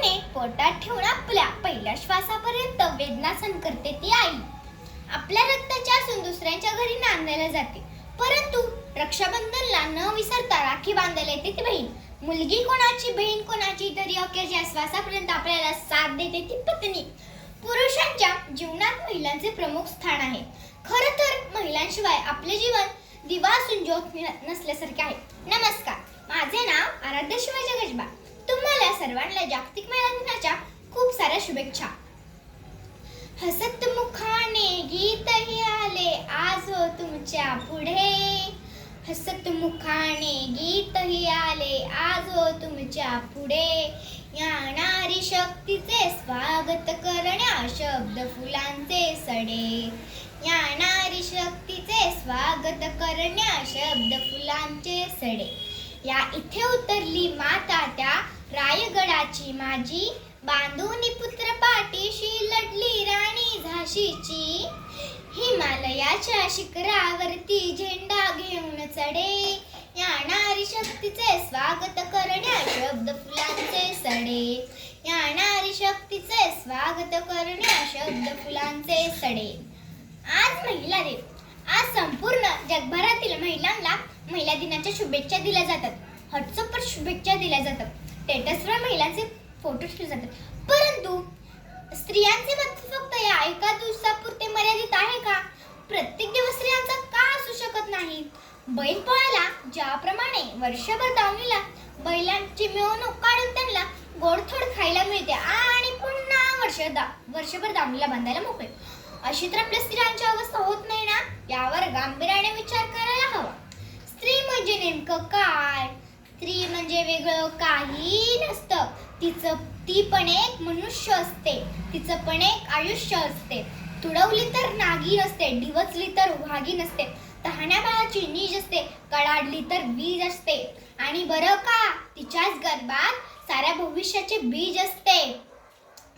महिने पोटात ठेवून आपल्या पहिल्या श्वासापर्यंत वेदना सहन करते ती आई. आपल्या रक्ताच्या असून दुसऱ्यांच्या घरी नांदायला जाते, परंतु रक्षाबंधनला न विसरता राखी बांधायला येते ती बहीण. मुलगी कोणाची, बहीण कोणाची, तरी अखेरच्या श्वासापर्यंत आपल्याला साथ देते ती पत्नी. पुरुषांच्या जीवनात महिलांचे प्रमुख स्थान आहे. खरं तर महिलांशिवाय आपले जीवन दिवा असून ज्योत नसल्यासारखे आहे. नमस्कार, माझे नाव आराध्य शिवाजी गजबा. तुम्हाला सर्वांना जागतिक महिला दिनाच्या खूप साऱ्या शुभेच्छा. हसत मुखाने गीतही आले आज हो तुमच्या पुढे. हसत मुखाने गीतही आले आज हो तुमच्या पुढे. या नारी शक्तीचे स्वागत करण्या शब्द फुलांचे सडे. या नारी शक्तीचे स्वागत करण्या शब्द फुलांचे सडे. या इथे उतरली माता त्या रायगडाची माझी. बांधून पुत्र पाठीशी लढली राणी झाशीची. हिमालयाच्या शिखरावरती झेंडा घेऊन चढे. या नारी शक्तीचे स्वागत करण्या शब्द फुलांचे सडे. या नारी शक्तीचे स्वागत करण्या शब्द फुलांचे सडे. आज महिला दिन. आज संपूर्ण जगभरातील महिलांना महिला दिनाच्या शुभेच्छा दिल्या जातात. व्हॉट्सअपवर शुभेच्छा दिल्या जातात. स्टेटसवर महिलांचे फोटो ठेवले जातात. परंतु स्त्रियांचे महत्त्व फक्त या एका दिवसापुरते मर्यादित आहे का? प्रत्येक दिवस स्त्रियांचा का असू शकत नाही? बैलपोळ्याला ज्याप्रमाणे वर्षभर दावणीला बैलांची मिरवणूक काढून त्यांना गोडथोड खायला मिळते आणि पुन्हा वर्षभर दावणीला बांधायला मोकळे, अशी तर आपल्या स्त्रियांची अवस्था होत नाही ना? यावर गांभीर्याने विचार करायला हवा. स्त्री म्हणजे नेमकं काय? स्त्री म्हणजे वेगळं काही नसतं. ती पण एक मनुष्य असते. तिचं पण एक आयुष्य असते. तुडवली तर नागी नसते, डिवचली तर वाघी नसते, तहाण्या बाळाची नीज असते, कडाडली तर वीज असते. आणि बरं का, तिच्याच गर्भात साऱ्या भविष्याचे बीज असते.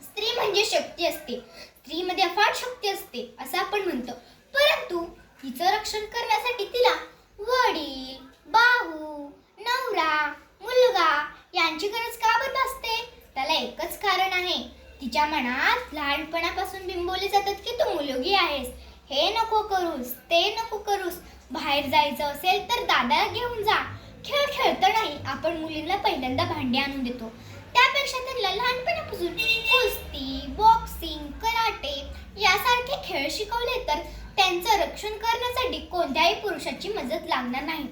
स्त्री म्हणजे शक्ती असते. स्त्रीमध्ये अफाट शक्ती असते असं आपण म्हणतो. परंतु तिचं रक्षण करण्यासाठी तिला वडील, भाऊ, नवरा, मुलगा यांची गरज का बरं भासते? त्याला एकच कारण आहे. तिच्या मनात लहानपणापासून बिंबवले जातात की तू मुलगी आहेस, हे नको करूस, ते नको करूस. बाहेर जायचं असेल तर दादाला घेऊन जा. खेळ खेळता नाही आपण मुलींना पहिल्यांदा भांडी आणून देतो. त्यापेक्षा त्यांना लहानपणापासून कुस्ती, बॉक्सिंग, कराटे यासारखे खेळ शिकवले तर त्यांचं रक्षण करण्यासाठी कोणत्याही पुरुषाची मदत लागणार नाही.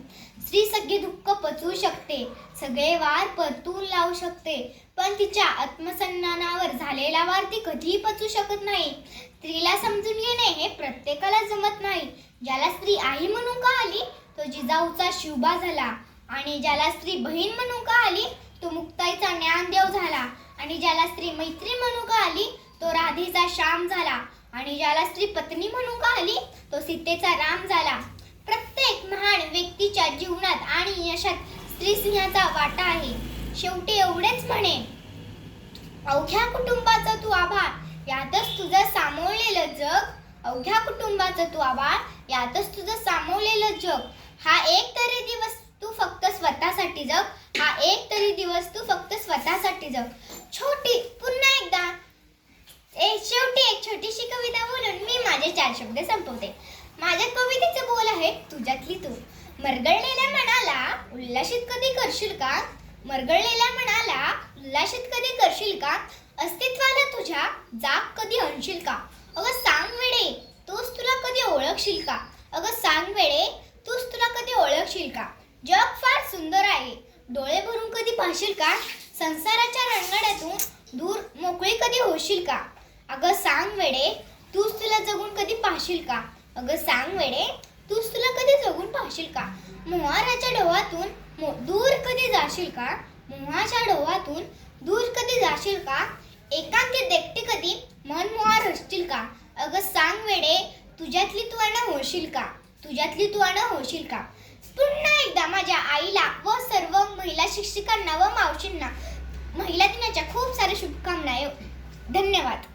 स्त्री सगळे दुःख पचवू शकते, सगळे वार परतून लावू शकते, पण तिच्या आत्मसन्मानावर झालेला वार ती कधीही पचवू शकत नाही. स्त्रीला समजून घेणे हे प्रत्येकाला जमत नाही. ज्याला स्त्री आई म्हणून का आली तो जिजाऊचा शिवबा झाला, आणि ज्याला स्त्री बहीण म्हणून का आली तो मुक्ताईचा ज्ञानदेव झाला, आणि ज्याला स्त्री मैत्री म्हणून का आली तो राधेचा श्याम झाला, आणि ज्याला स्त्री पत्नी म्हणून का आली तो सीतेचा राम झाला. प्रत्येक महान व्यक्तीच्या जीवनात आणि यशात स्त्री सिंहाचा वाटा आहे. शेवटी एवढेच म्हणे, अवघ्या कुटुंबाचा तू आभार यातच तुझं सामावलेलं जग. अवघ्या कुटुंबाचा तू आभार यातच तुझं सामावलेलं जग. हा एक तरी दिवस तू फक्त स्वतःसाठी जग. हा एक तरी दिवस तू फक्त स्वतःसाठी जग. शेवटी एक छोटीशी कविता बोलून मी माझे 4 शब्द संपवते. माझ्या कवितेचे बोल आहे तुझ्यातली तू. मरगळलेल्या मनाला उल्हासित कधी करशील का? मरगळलेल्या मनाला उल्हासित कधी करशील का? अस्तित्वाला तुझ्या जाग कधी आणशील का? अगं सांग वेडे, तूच तुला कधी ओळखशील का? अगं सांग वेडे, तूच तुला कधी ओळखशील का? जग फार सुंदर आहे, डोळे भरून कधी पाहशील का? संसाराच्या रणगाड्यातून दूर मोकळी कधी होशील का? अगं सांग वेडे, तूच तुला जगून कधी पाहशील का? अगं सांग वेडे, तूच तुला कधी जगून पाहशील का? मोहाराच्या डोहातून दूर कधी जाशील का? मोहाच्या डोहातून दूर कधी जाशील का? एकांकित एकटी कधी मनमोहार असशील का? अगं सांग वेडे, तुझ्यातली तू अन होशील का? तुझ्यातली तू अन होशील का? पुन्हा एकदा माझ्या आईला व सर्व महिला शिक्षिकांना व मावशींना महिला दिनाच्या खूप साऱ्या शुभकामना. धन्यवाद.